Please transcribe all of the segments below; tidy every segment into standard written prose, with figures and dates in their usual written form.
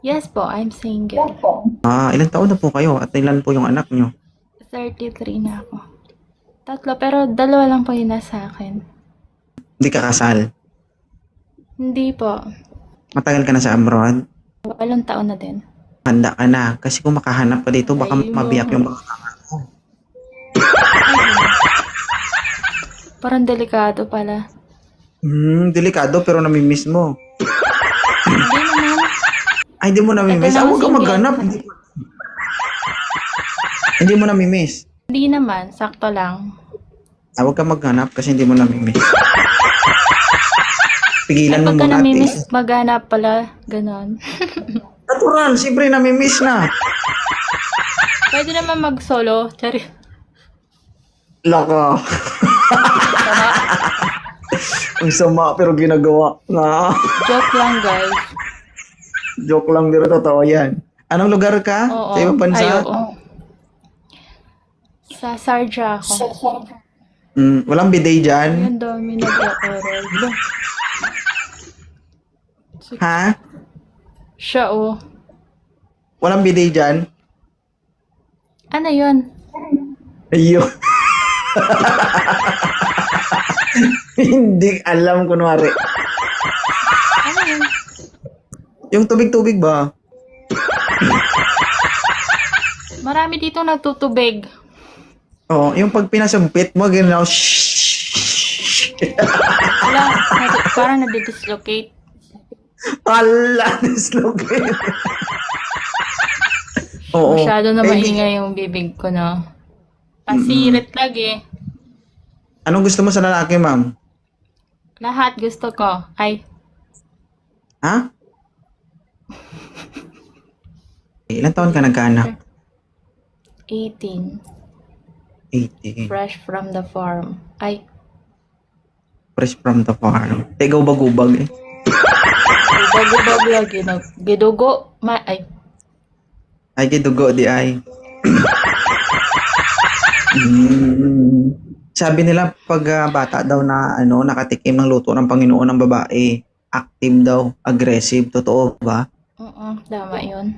Yes po, I'm single. Ilang taon na po kayo at ilan po yung anak nyo? 33 na ako. Tatlo, pero dalawa lang po yung nasa akin. Hindi ka kasal? Hindi po. Matagal ka na sa abroad? 8 taon na din. Handa ka na. Kasi kung makahanap ka dito, baka Ayun. mabiyak yung mga kamar mo. Parang delikado pala. Delikado pero namimiss mo. Hindi naman. Ay, hindi mo namimiss. Ito naman Huwag ka single. maghanap. Hindi mo namimiss. Hindi naman, sakto lang. Huwag ka maghanap kasi hindi mo namimiss. Pigilan Ay, mo pagka muna. namimiss, maghanap pala. Ganon. Natural, siyempre namimiss na. Pwede naman mag-solo. Chari. Laka. Tama. Ang sama pero ginagawa. Joke lang, guys. Joke lang, pero totoo yan. Anong lugar ka? Oo. Sa ibang bansa? Ay, oo. Sa Sarja ako. Walang bidet dyan? Ayun, dami nag-oral. Ha? Siya, oh. Walang bidet dyan? Ano yun? Ayun. Hindi alam kunwari. Ano yun? Yung tubig-tubig ba? Marami dito nagtutubig. Oo, yung pag pinasumpit mo, gano'n. Wala, parang nadidislocate. Ala, dislocate. Oo. Masyado na Eh, maingay yung bibig ko, no? Pasirit lagi. Anong gusto mo sa lalaki, ma'am? Lahat gusto ko. Ay, Ha? Ilan taon ka nagkaanak? 18. 18. Fresh from the farm. Ay, Fresh from the farm. Tegaw bagubag eh. gubag lagi. Gidugo. Ay, Ay, kidugo di ay. Sabi nila pag bata daw na nakatikim ng luto ng Panginoon ng babae, active daw, aggressive, totoo ba? tama yun.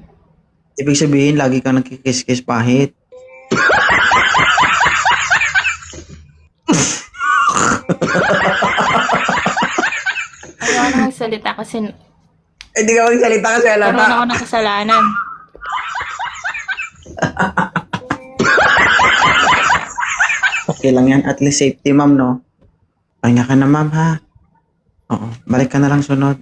Ibig sabihin lagi kang nagkikis-kis pahit. Ayaw na magsalita kasi Hindi ka magsalita kasi karoon ako ng kasalanan. Okay lang yan, at least safety ma'am, no? Pahinga ka na ma'am ha. Oo, balik ka na lang sunod.